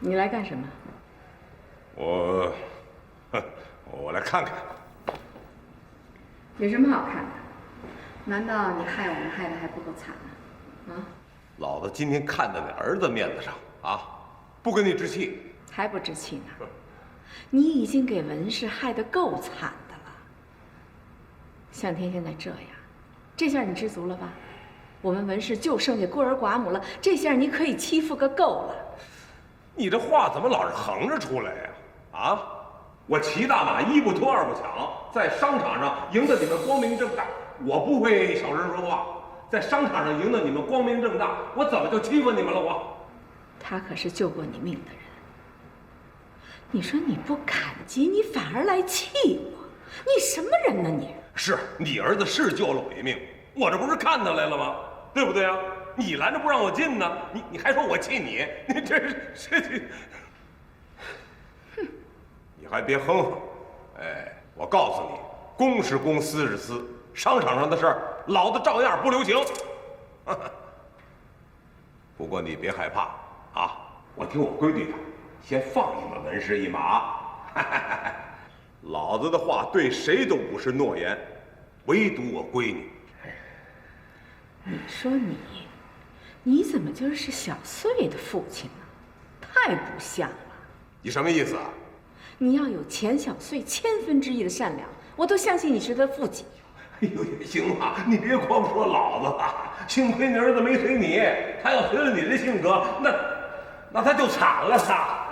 你来干什么？我来看看。有什么好看的？难道你害我们害得还不够惨呢？啊！老子今天看在你儿子面子上啊，不跟你置气。还不置气呢？你已经给文氏害得够惨的了。向天现在这样，这下你知足了吧？我们文氏就剩下孤儿寡母了，这下你可以欺负个够了。你这话怎么老是横着出来呀？啊！我骑大马一不脱二不抢，在商场上赢得你们光明正大，我不会小声说话。在商场上赢得你们光明正大，我怎么就欺负你们了？他可是救过你命的人，你说你不感激，你反而来气我，你什么人呢你？是你儿子是救了我一命，我这不是看他来了吗？对不对啊？你拦着不让我进呢，你还说我气你，你这是。你还别哼哼，哎，我告诉你，公是公，私是私，商场上的事儿，老子照样不留情。不过你别害怕啊，我听我闺女的，先放你们文氏一马。老子的话对谁都不是诺言，唯独我闺女。你说你怎么就是小穗的父亲呢？太不像了。你什么意思啊？你要有钱小穗1/1000的善良，我都相信你是他父亲。哎呦，也行啊，你别光说老子了，幸亏你儿子没随你，他要随了你的性格，那他就惨了他。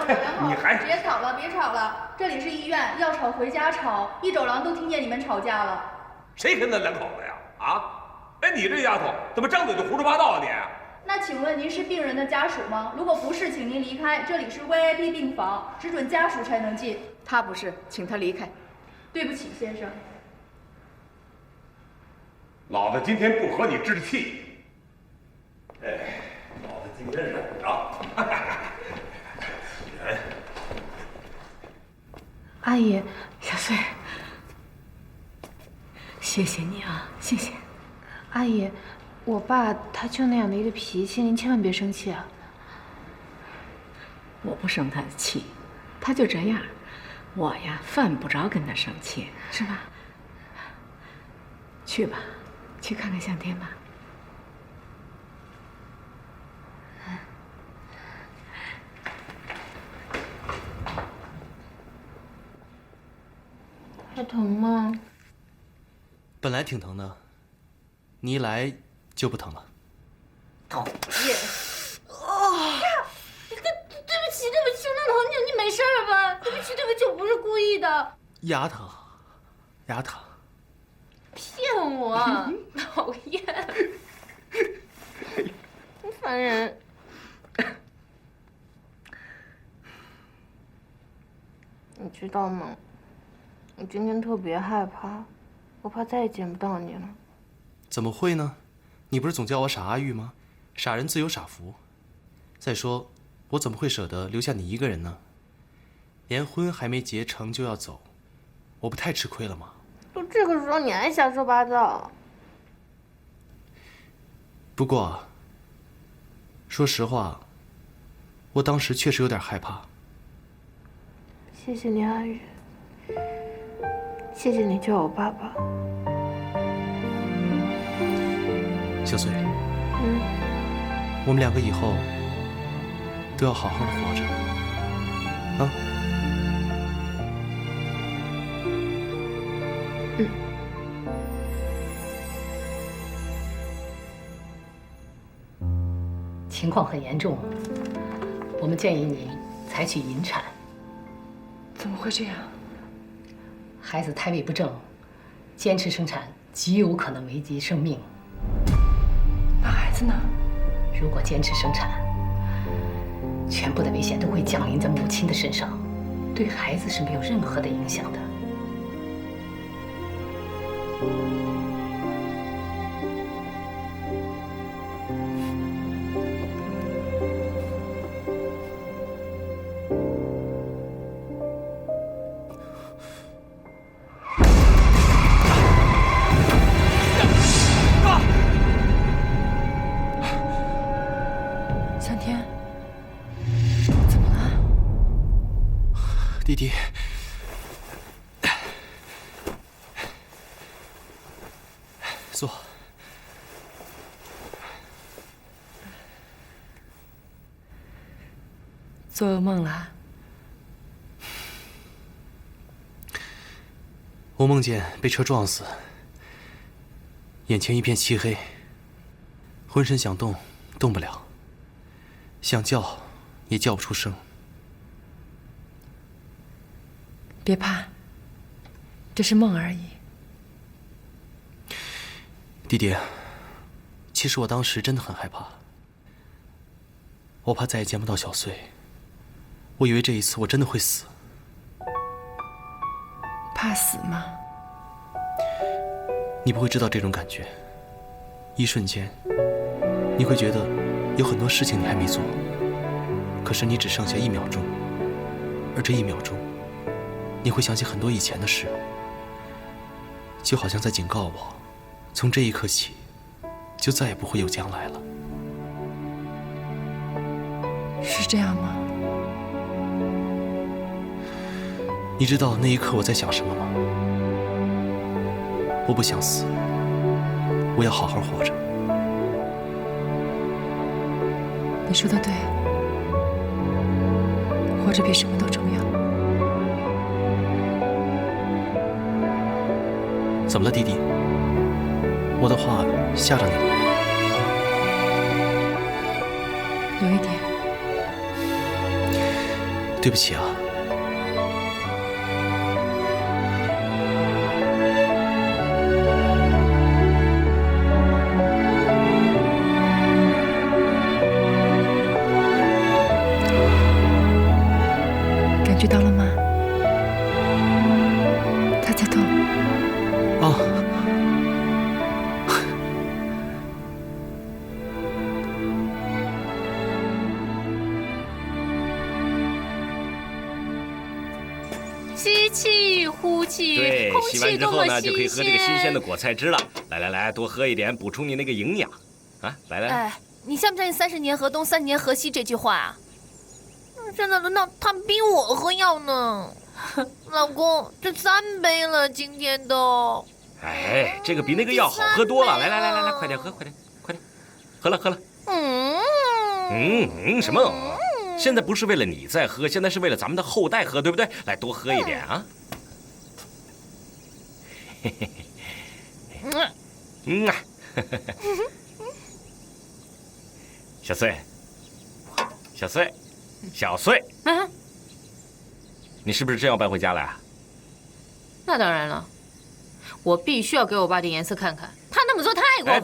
两口，你还别吵了，别吵了，这里是医院，要吵回家吵，一走廊都听见你们吵架了。谁跟他两口子呀？啊？哎，你这丫头怎么张嘴就胡说八道啊你？那请问您是病人的家属吗？如果不是，请您离开，这里是 VIP 病房，只准家属才能进。他不是，请他离开。对不起，先生。老子今天不和你置气。哎，老子今天忍着。人。阿姨，小穗，谢谢你啊，谢谢。阿姨，我爸他就那样的一个脾气，您千万别生气啊。我不生他的气，他就这样，我呀犯不着跟他生气，是吧？去吧，去看看向天吧。还疼吗？本来挺疼的，你一来就不疼了。讨厌！啊！对不起，那疼你没事吧？对不起，我不是故意的。牙疼，牙疼。骗我！讨厌！烦人！你知道吗？我今天特别害怕，我怕再也见不到你了。怎么会呢？你不是总叫我傻阿玉吗？傻人自有傻福。再说，我怎么会舍得留下你一个人呢？连婚还没结成就要走，我不太吃亏了吗？都这个时候你还瞎说八道。不过，说实话，我当时确实有点害怕。谢谢你，阿玉。谢谢你叫我爸爸。小穗，我们两个以后都要好好的活着，啊？情况很严重，我们建议你采取引产。怎么会这样？孩子胎位不正，坚持生产极有可能危及生命。那孩子呢？如果坚持生产，全部的危险都会降临在母亲的身上，对孩子是没有任何的影响的。向天，弟弟，坐。做噩梦了？我梦见被车撞死，眼前一片漆黑，浑身想动，动不了，想叫也叫不出声。别怕，这是梦而已。弟弟，其实我当时真的很害怕，我怕再也见不到小穗，我以为这一次我真的会死。怕死吗？你不会知道这种感觉，一瞬间，你会觉得有很多事情你还没做，可是你只剩下1秒钟，而这1秒钟，你会想起很多以前的事，就好像在警告我，从这一刻起，就再也不会有将来了。是这样吗？你知道那一刻我在想什么吗？我不想死，我要好好活着。你说的对，活着比什么都重要。怎么了，弟弟？我的话吓着你了？有一点。对不起啊。感觉到了吗？它在动。哦。吸气，呼气，对，空气洗完之后呢，多么新就可以喝这个新鲜鲜的果菜汁了。来来来，多喝一点，补充你那个营养。啊，来来来，哎，你相不相信30年河东，30年河西这句话啊？现在轮到他们逼我喝药呢。老公，这3杯了，今天都。哎，这个比那个药好喝多了。来来来来来，快点喝，快点快点，喝了喝了。什么？现在不是为了你在喝，现在是为了咱们的后代喝，对不对？来，多喝一点啊。嘿嘿嘿。小穗，小穗，小穗，你是不是真要搬回家来啊？那当然了，我必须要给我爸点颜色看看，他那么做太过分。哎，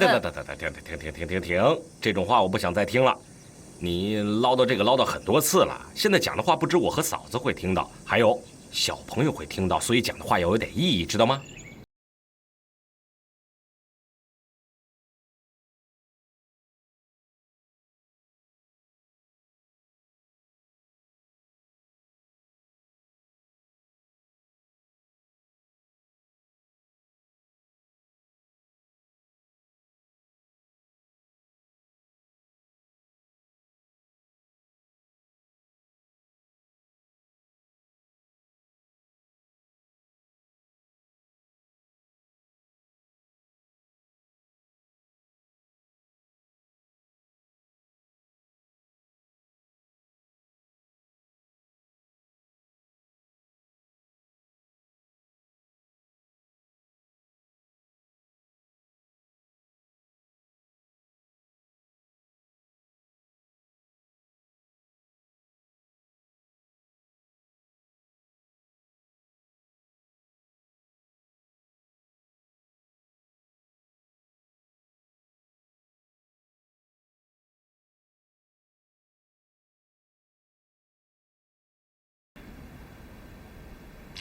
停！这种话我不想再听了。你唠叨这个唠叨很多次了，现在讲的话不止我和嫂子会听到，还有小朋友会听到，所以讲的话要有点意义，知道吗？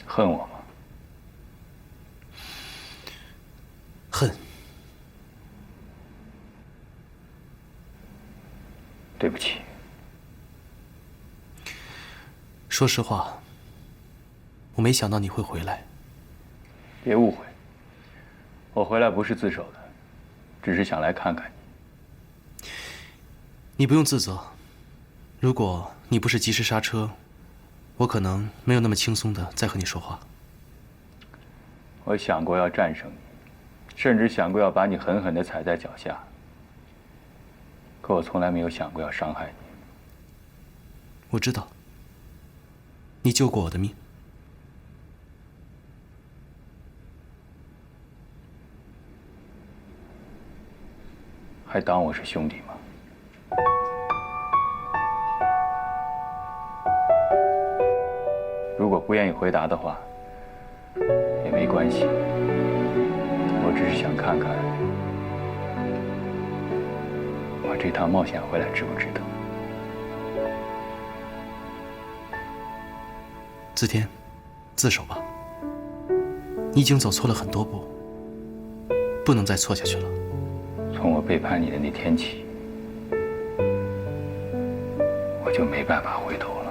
恨我吗？恨。对不起。说实话，我没想到你会回来。别误会，我回来不是自首的，只是想来看看你。你不用自责，如果你不是及时刹车，我可能没有那么轻松的再和你说话。我想过要战胜你，甚至想过要把你狠狠地踩在脚下。可我从来没有想过要伤害你。我知道，你救过我的命。还当我是兄弟吗？如果不愿意回答的话，也没关系。我只是想看看，我这趟冒险回来值不值得。子天，自首吧。你已经走错了很多步，不能再错下去了。从我背叛你的那天起，我就没办法回头了。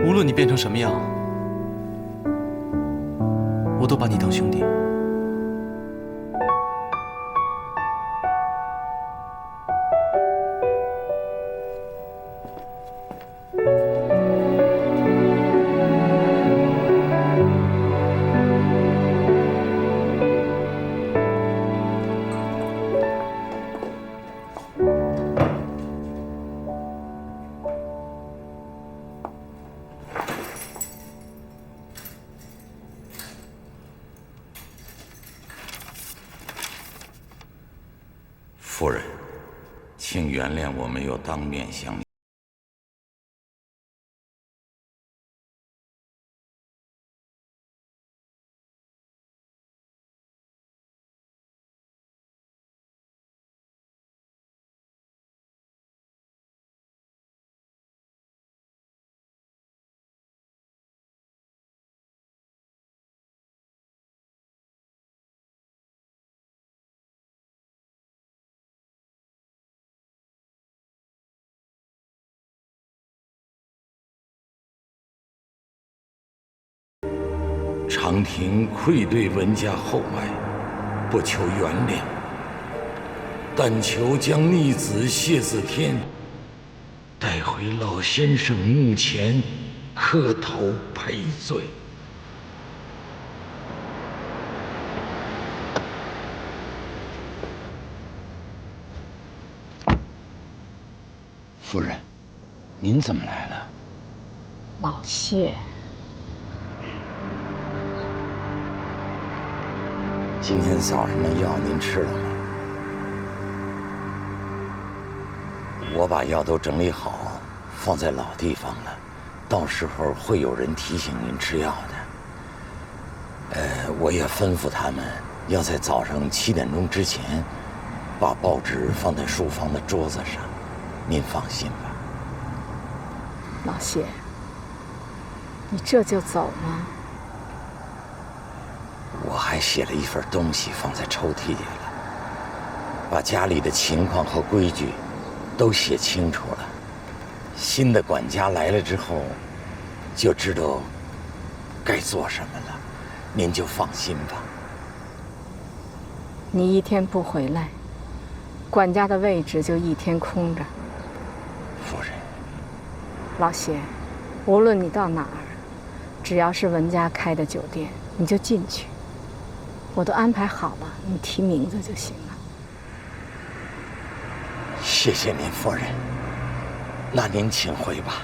无论你变成什么样，我都把你当兄弟。夫人，请原谅我没有当面向你。长亭愧对文家后脉，不求原谅，但求将逆子谢子天带回老先生墓前磕头赔罪。夫人，您怎么来了？老谢。今天早上的药您吃了吗？我把药都整理好，放在老地方了，到时候会有人提醒您吃药的。我也吩咐他们要在早上7点钟之前，把报纸放在书房的桌子上。您放心吧。老谢，你这就走吗？我还写了一份东西放在抽屉里了，把家里的情况和规矩都写清楚了。新的管家来了之后，就知道该做什么了。您就放心吧。你一天不回来，管家的位置就一天空着。夫人，老谢，无论你到哪儿，只要是文家开的酒店，你就进去。我都安排好了，你提名字就行了。谢谢您，夫人。那您请回吧。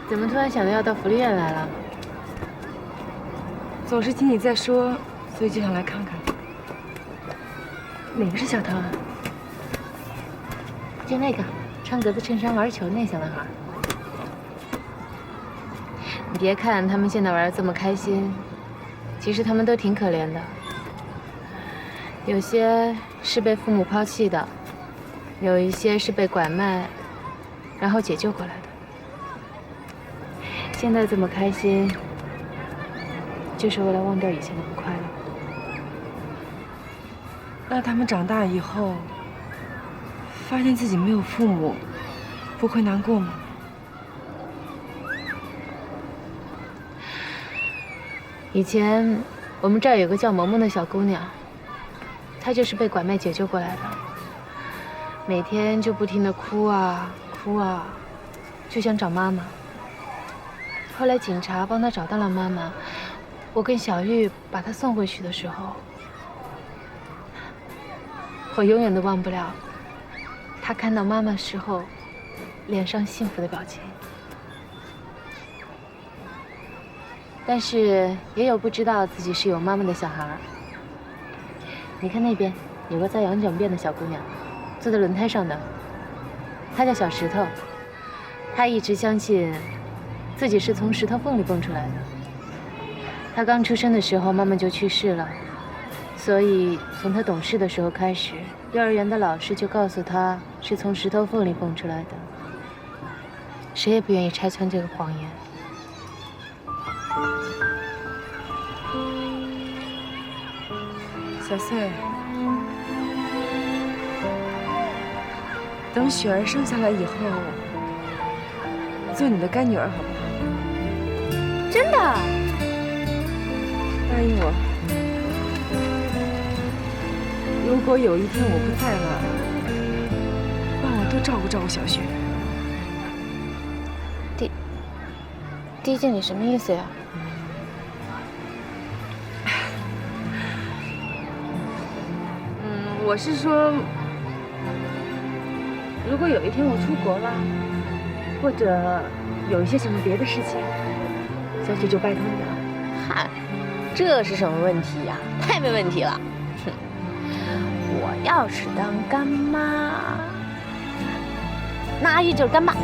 怎么突然想到要到福利院来了？总是听你在说，所以就想来看看。哪个是小偷啊？就那个穿格子衬衫玩球那小男孩。你别看他们现在玩得这么开心，其实他们都挺可怜的。有些是被父母抛弃的，有一些是被拐卖，然后解救过来的。现在这么开心，就是为了忘掉以前的不快乐。那他们长大以后，发现自己没有父母，不会难过吗？以前我们这儿有个叫萌萌的小姑娘，她就是被拐卖解救过来的，每天就不停地哭啊哭啊，就想找妈妈。后来警察帮她找到了妈妈，我跟小玉把她送回去的时候，我永远都忘不了她看到妈妈时候脸上幸福的表情。但是也有不知道自己是有妈妈的小孩。你看那边有个在羊角辫的小姑娘，坐在轮胎上的，她叫小石头。她一直相信自己是从石头缝里蹦出来的。她刚出生的时候，妈妈就去世了，所以从她懂事的时候开始，幼儿园的老师就告诉她是从石头缝里蹦出来的。谁也不愿意拆穿这个谎言。小穗，等雪儿生下来以后，做你的干女儿好不好？真的？答应我，如果有一天我不在了，帮我多照顾照顾小雪。递进，你什么意思呀？我是说，如果有一天我出国了，或者有一些什么别的事情，小雪就拜托你了。嗨，这是什么问题呀？太没问题了。哼，我要是当干妈，那阿玉就是干爸。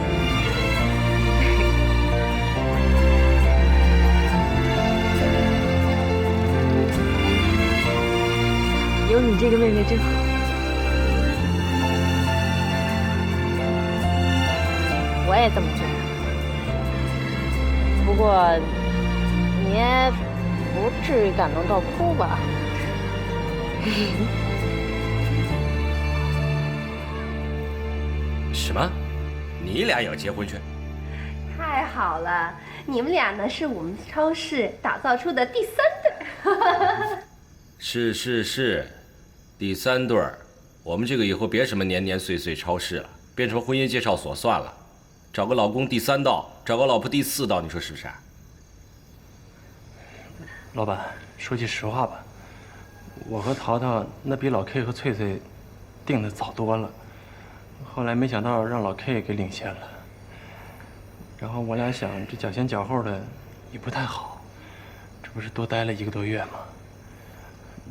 有你这个妹妹真好。我也这么觉得。不过，你也不至于感动到哭吧？什么？你俩也要结婚去？太好了，你们俩呢是我们超市打造出的第3对。是，第3对儿。我们这个以后别什么年年岁岁超市了，变成婚姻介绍所算了。找个老公第3道，找个老婆第4道，你说是不是？老板，说句实话吧，我和淘淘那比老 K 和翠翠定的早多了，后来没想到让老 K 给领先了。然后我俩想这脚前脚后的也不太好，这不是多待了1个多月吗？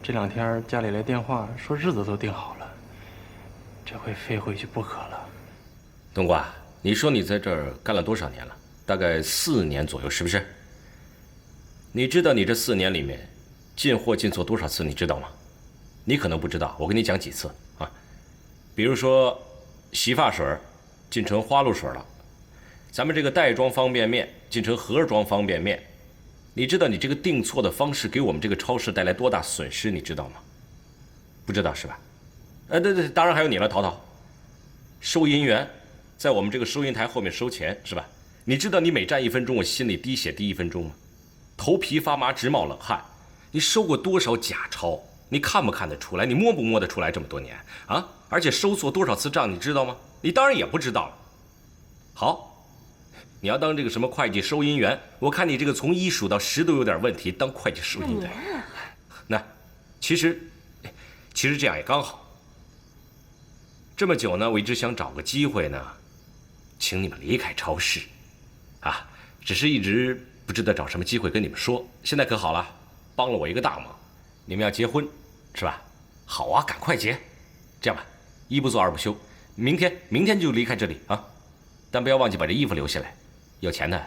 这2天家里来电话说日子都定好了，这回非回去不可了。冬瓜，你说你在这儿干了多少年了？大概4年左右，是不是？你知道你这4年里面进货进错多少次，你知道吗？你可能不知道，我跟你讲几次啊。比如说，洗发水进成花露水了，咱们这个袋装方便面进成盒装方便面，你知道你这个订错的方式给我们这个超市带来多大损失，你知道吗？不知道是吧？对，当然还有你了，淘淘。收银员在我们这个收银台后面收钱是吧？你知道你每站1分钟，我心里滴血滴1分钟吗？头皮发麻，直冒冷汗。你收过多少假钞？你看不看得出来？你摸不摸得出来？这么多年啊！而且收错多少次账，你知道吗？你当然也不知道了。好，你要当这个什么会计收银员，我看你这个从1数到10都有点问题。当会计收银员，那其实这样也刚好。这么久呢，我一直想找个机会呢，请你们离开超市，啊，只是一直不知道找什么机会跟你们说。现在可好了，帮了我一个大忙，你们要结婚，是吧？好啊，赶快结。这样吧，一不做二不休，明天就离开这里啊！但不要忘记把这衣服留下来，有钱的。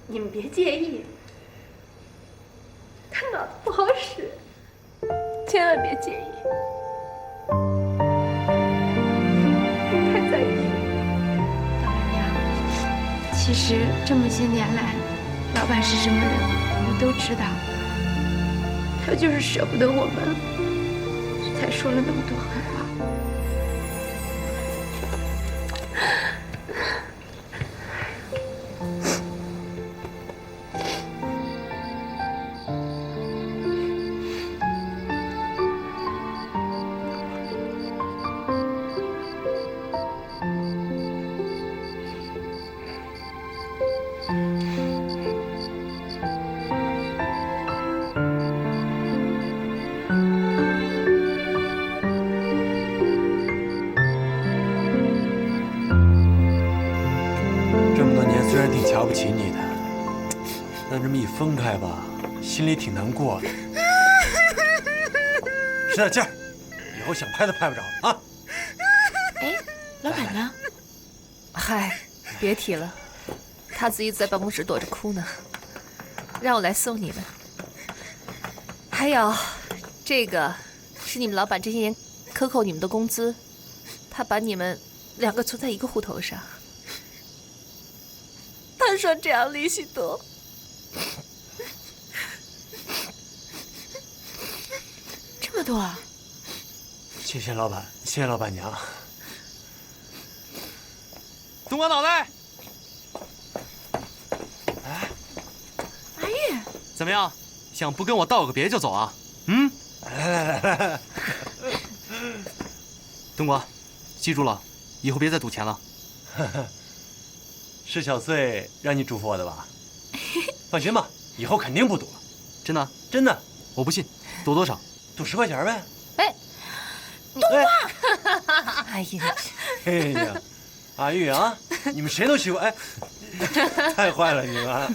你们别介意，他脑子不好使，千万别介意。别太在意。老板娘，其实这么些年来，老板是什么人，我们都知道。他就是舍不得我们，才说了那么多狠话。瞧不起你的，但这么一分开吧，心里挺难过的。使点劲儿，以后想拍都拍不着啊！哎，老板呢？嗨，别提了，他自己在办公室躲着哭呢，让我来送你们。还有，这个是你们老板这些年克扣你们的工资，他把你们2个存在一个户头上。他说这样利息多。这么多啊！谢谢老板，谢谢老板娘。东瓜脑袋，阿玉，怎么样？想不跟我道个别就走啊？嗯？来，东瓜，记住了，以后别再赌钱了。是小穗让你嘱咐我的吧？放心吧，以后肯定不赌了。真的？真的，我不信。赌多少？赌10块钱呗。哎，东瓜！哎呀，哎呀，阿玉啊，你们谁都喜欢哎，太坏了你们啊！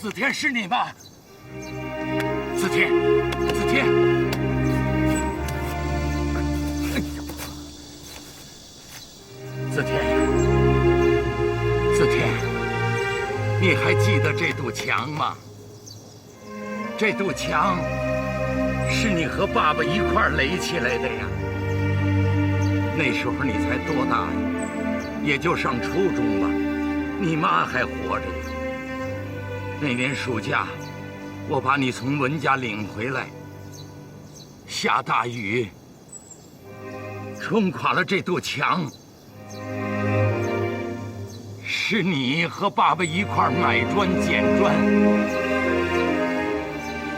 子天是你吗？子天，子天，子天，子天，你还记得这堵墙吗？这堵墙是你和爸爸一块儿垒起来的呀。那时候你才多大呀？也就上初中吧。你妈还活着呢。那年暑假，我把你从文家领回来。下大雨，冲垮了这堵墙。是你和爸爸一块儿买砖捡砖，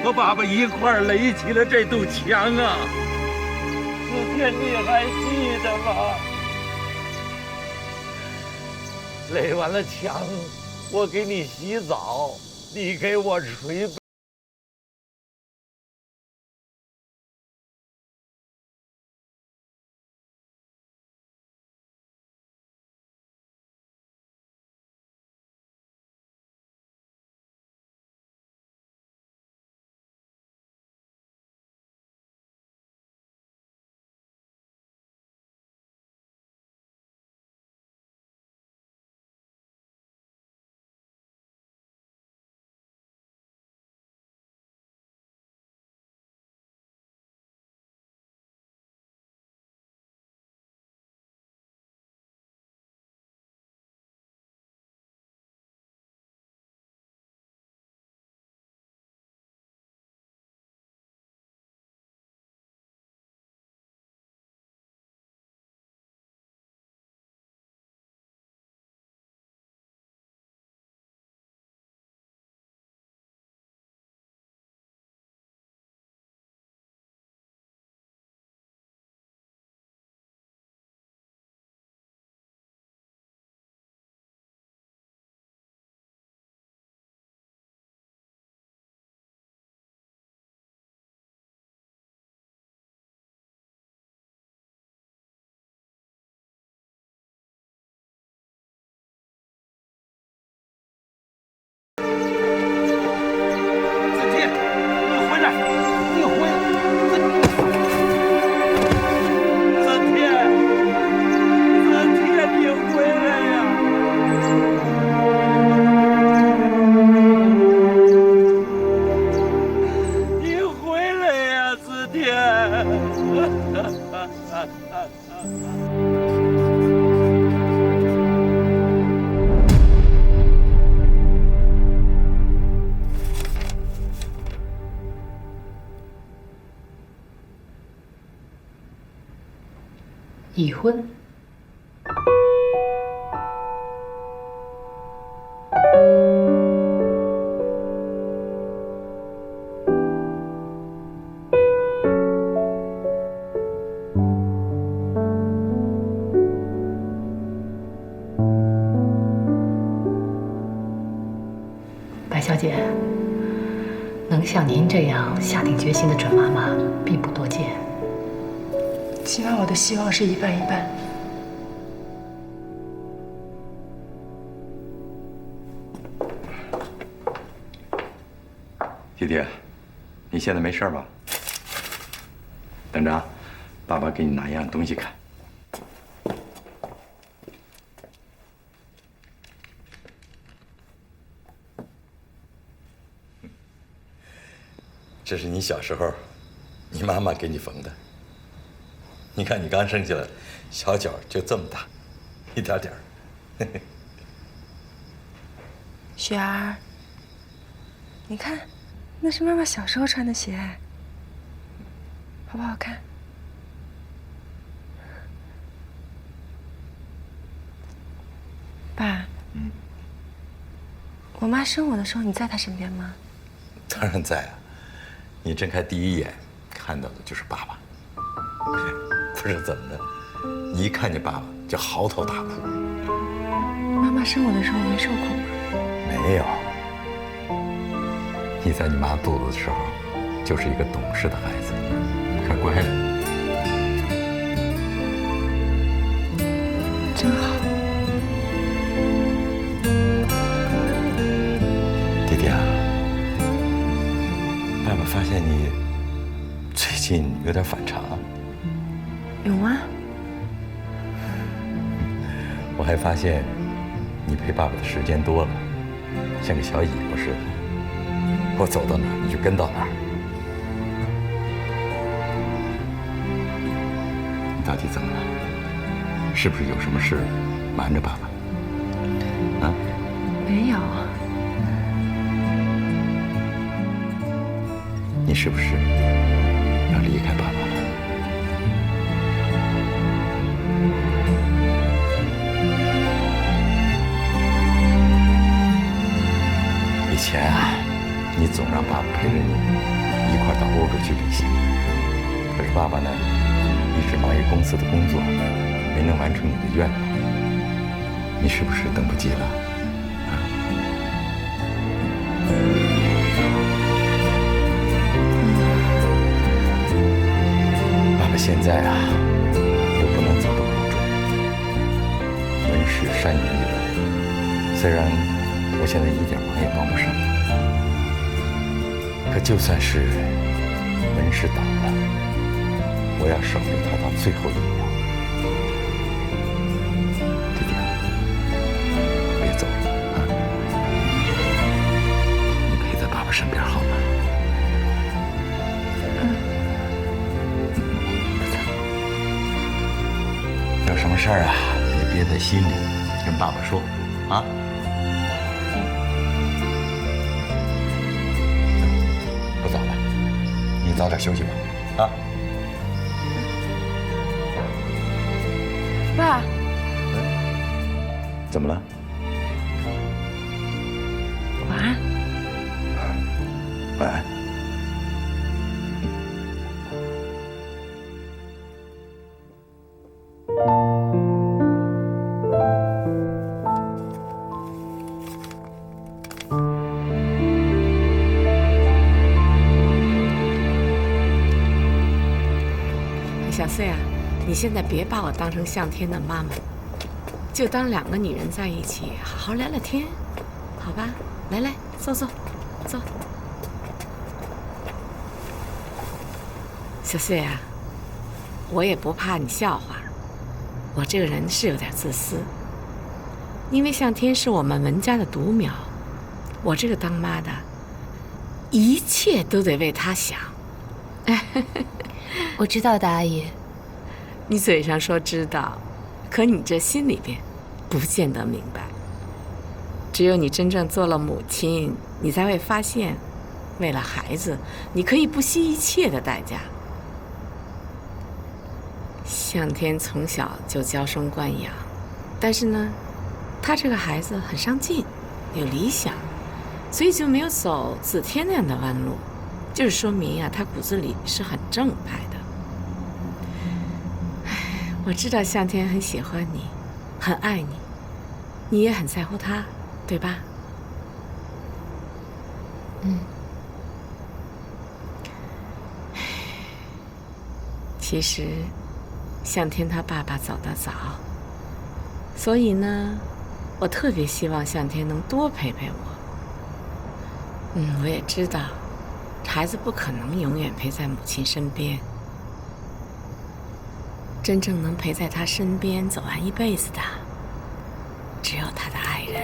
和爸爸一块儿垒起了这堵墙啊！子天，你还记得吗？垒完了墙，我给你洗澡，你给我捶背。已婚。白小姐，能像您这样下定决心的准妈妈并不多见。起码我的希望是一半一半。弟弟，你现在没事吧？等着啊，爸爸给你拿一样东西看。这是你小时候，你妈妈给你缝的。你看你刚生下来，小脚就这么大，一点点儿。雪儿，你看，那是妈妈小时候穿的鞋，好不好看？爸，我妈生我的时候，你在她身边吗？当然在啊。你睁开第一眼看到的就是爸爸，不是怎么的，你一看见爸爸就嚎啕大哭。妈妈生我的时候没受苦吗？没有，你在你妈肚子的时候就是一个懂事的孩子，可乖了。真好。弟弟啊，爸爸发现你最近有点反常。有吗？我还发现你陪爸爸的时间多了，像个小尾巴似的，我走到哪儿你就跟到哪儿。你到底怎么了？是不是有什么事瞒着爸爸？啊？没有。你是不是要离开爸爸了？以前啊，你总让爸爸陪着你一块儿到欧洲去旅行，可是爸爸呢，一直忙于公司的工作，没能完成你的愿望。你是不是等不及了？现在啊，又不能走到欧洲，文氏山远远，虽然我现在一点忙也帮不上，可就算是文氏倒了，我要守着他到最后一秒。弟弟啊，别走啊，你陪在爸爸身边好吗？有什么事儿啊，别憋在心里，跟爸爸说，啊。不早了，你早点休息吧，啊。爸。怎么了？晚安。晚安。小穗啊，你现在别把我当成向天的妈妈，就当两个女人在一起，好好聊聊天，好吧？来来，坐坐，坐。小穗啊，我也不怕你笑话，我这个人是有点自私，因为向天是我们文家的独苗，我这个当妈的，一切都得为他想。我知道的，阿姨。你嘴上说知道，可你这心里边不见得明白。只有你真正做了母亲，你才会发现，为了孩子，你可以不惜一切的代价。向天从小就娇生惯养，但是呢，他这个孩子很上进，有理想，所以就没有走子天那样的弯路，就是说明呀，他骨子里是很正派的。哎，我知道向天很喜欢你，很爱你，你也很在乎他，对吧？嗯。其实，向天他爸爸走得早，所以呢，我特别希望向天能多陪陪我。我也知道，孩子不可能永远陪在母亲身边，真正能陪在他身边走完一辈子的，只有他的爱人。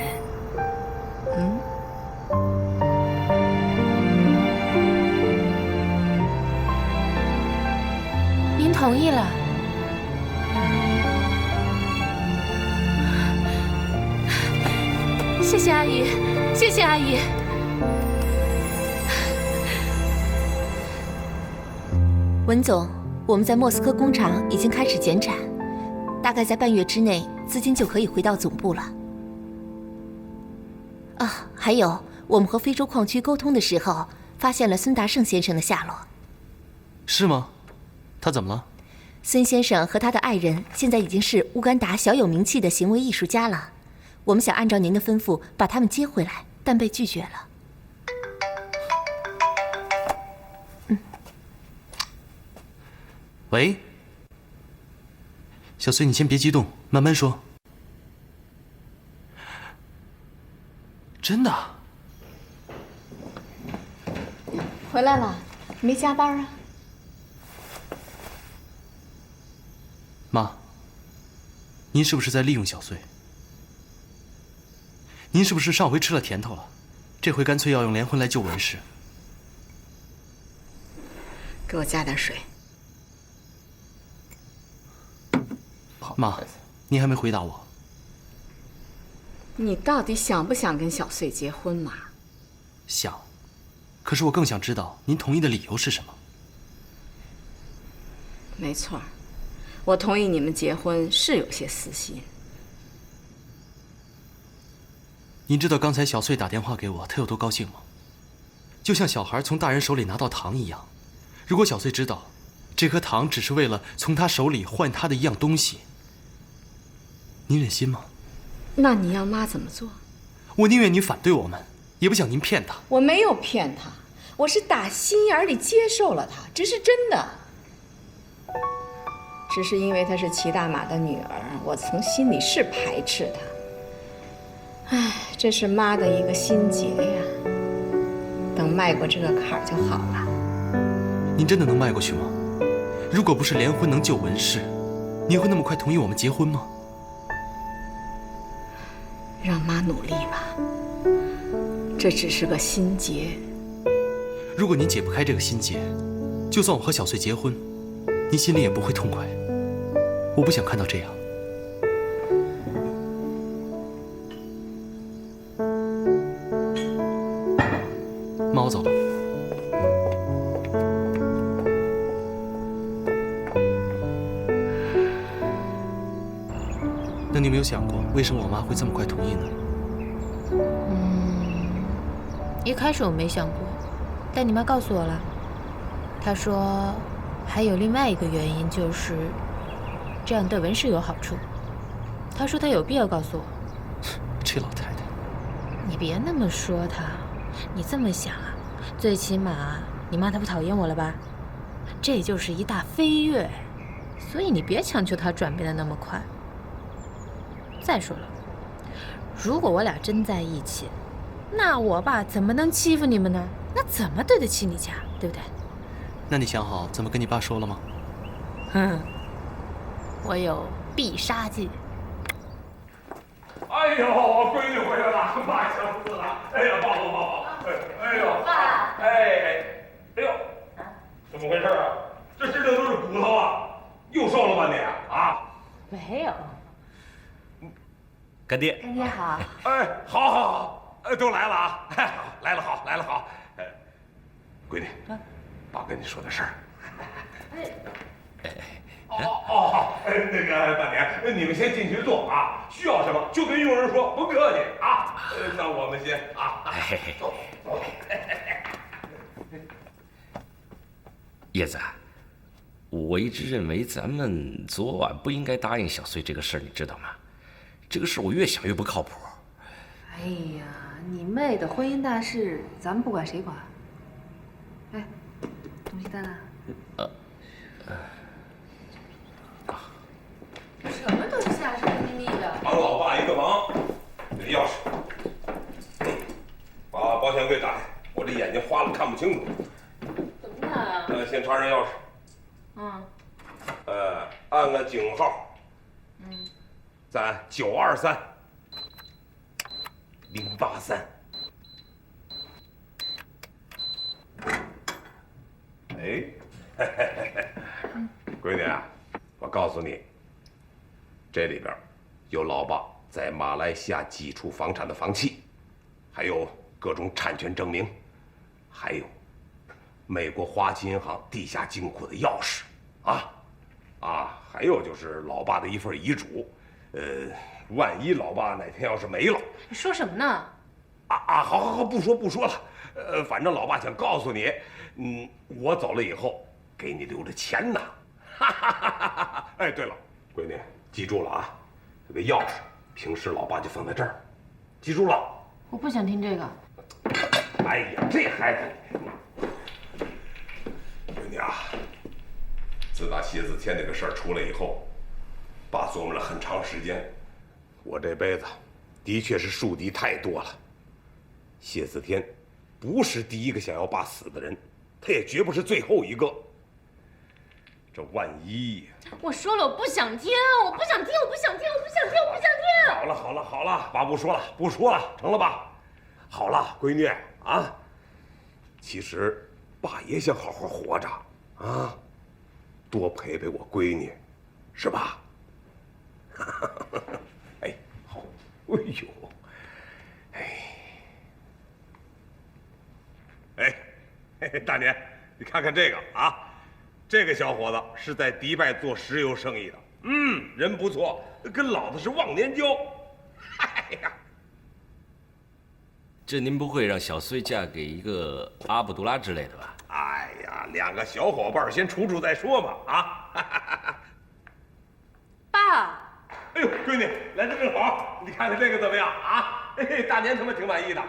您同意了？谢谢阿姨，谢谢阿姨。文总，我们在莫斯科工厂已经开始减产，大概在半月之内，资金就可以回到总部了。啊，还有，我们和非洲矿区沟通的时候，发现了孙达胜先生的下落。是吗？他怎么了？孙先生和他的爱人现在已经是乌干达小有名气的行为艺术家了。我们想按照您的吩咐把他们接回来，但被拒绝了。喂，小崔，你先别激动，慢慢说。真的？回来了，没加班啊？妈，您是不是在利用小穗？您是不是上回吃了甜头了？这回干脆要用连婚来救文氏？给我加点水。妈，您还没回答我。你到底想不想跟小穗结婚嘛？想，可是我更想知道您同意的理由是什么。没错，我同意你们结婚是有些私心。您知道刚才小穗打电话给我，她有多高兴吗？就像小孩从大人手里拿到糖一样。如果小穗知道，这颗糖只是为了从他手里换他的一样东西，您忍心吗？那你要妈怎么做？我宁愿您反对我们，也不想您骗她。我没有骗她，我是打心眼里接受了她，这是真的。只是因为她是齐大马的女儿，我从心里是排斥她。唉，这是妈的一个心结呀。等迈过这个坎儿就好了。您真的能迈过去吗？如果不是连婚能救文氏，您会那么快同意我们结婚吗？让妈努力吧，这只是个心结。如果您解不开这个心结，就算我和小穗结婚，您心里也不会痛快。我不想看到这样。妈，我走了。那你有没有想过，为什么我妈会这么快同意呢？一开始我没想过，但你妈告诉我了。她说，还有另外一个原因，就是这样对文氏有好处。她说她有必要告诉我。这老太太，你别那么说她，你这么想啊，最起码你妈她不讨厌我了吧？这就是一大飞跃，所以你别强求她转变的那么快。再说了，如果我俩真在一起，那我爸怎么能欺负你们呢？那怎么对得起你家，对不对？那你想好怎么跟你爸说了吗？我有必杀技。哎呦，闺女回来了，妈想死了！哎呀，抱抱抱抱！哎呦，爸，哎呦，怎么回事啊？这身上都是骨头啊，又瘦了吧你啊？没有。干爹，干爹好。哎，好，都来了啊！哎，好，来了好，来了好。闺女，爸跟你说点事儿。那个大年，你们先进去坐啊，需要什么就跟佣人说，不客气啊。那我们先啊，走。叶子，我一直认为咱们昨晚不应该答应小穗这个事儿，你知道吗？这个事我越想越不靠谱。哎呀，你妹的婚姻大事，咱们不管谁管。哎，东西带来。什么东西啊？神神秘秘的。帮老爸一个忙，这钥匙，把保险柜打开，我这眼睛花了看不清楚。怎么了？先插上钥匙。按个井号。再按923-083。哎，闺女啊，我告诉你，这里边有老爸在马来西亚几处房产的房契，还有各种产权证明，还有美国花旗银行地下金库的钥匙，还有就是老爸的一份遗嘱，万一老爸哪天要是没了，你说什么呢？好，不说了，反正老爸想告诉你，我走了以后给你留着钱呢。哎，对了，闺女，记住了啊，这个钥匙平时老爸就放在这儿，记住了。我不想听这个。哎呀，这孩子，闺女啊，自打谢子天那个事儿出来以后，爸琢磨了很长时间，我这辈子的确是树敌太多了。谢子天不是第一个想要爸死的人，他也绝不是最后一个。这万一……我说了，我不想听，我不想听，我不想听，我不想听，我不想听。好了，爸不说了，成了吧？好了，闺女啊，其实爸也想好好活着啊，多陪陪我闺女，是吧？哎，好，哎呦，哎，大年，你看看这个啊，这个小伙子是在迪拜做石油生意的，人不错，跟老子是忘年交。哎呀，这您不会让小穗嫁给一个阿卜杜拉之类的吧？哎呀，两个小伙伴先处再说嘛啊！爸，哎呦，闺女来的正好，你看看这个怎么样啊？大年他们挺满意的。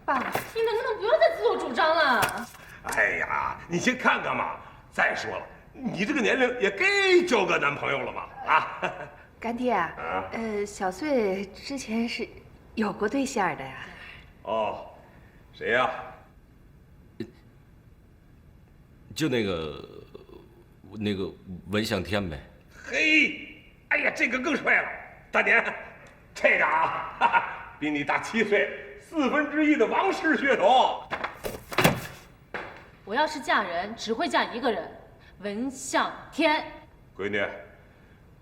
爸，你能不能不要再自作主张了？哎呀，你先看看嘛。再说了，你这个年龄也该交个男朋友了嘛啊！干爹啊，小穗之前是有过对象的呀。哦，谁呀？就那个文向天呗。嘿，哎呀，这个更帅了，大年，这个啊，比你大7岁，1/4的王氏血统。我要是嫁人，只会嫁一个人，文向天。闺女，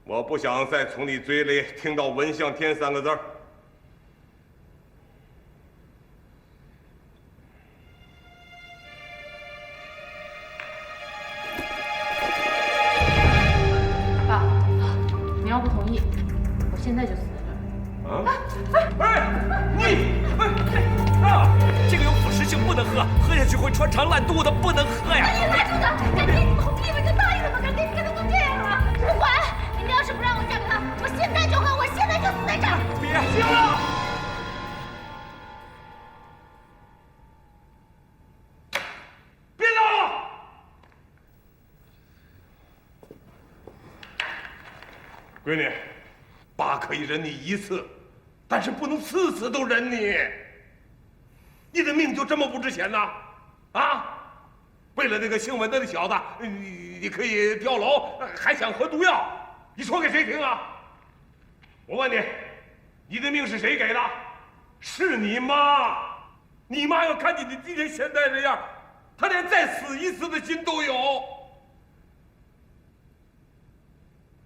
我不想再从你嘴里听到文向天3个字儿。爸，你要不同意，我现在就死在这儿。这个有腐蚀性，不能喝，喝下去会穿肠烂肚的，不能喝呀！拉住他！干爹，你们你以为就答应了吗？干爹，你干嘛都这样啊？不管，你们要是不让我嫁给他，我现在就喝，我现在就死在这儿。别行了！别闹了！闺女，爸可以忍你1次，但是不能次次都忍你。你的命就这么不值钱呐？啊！为了那个姓文的小子，你可以跳楼，还想喝毒药，你说给谁听啊？我问你，你的命是谁给的？是你妈。你妈要看见你今天现在这样，她连再死1次的心都有。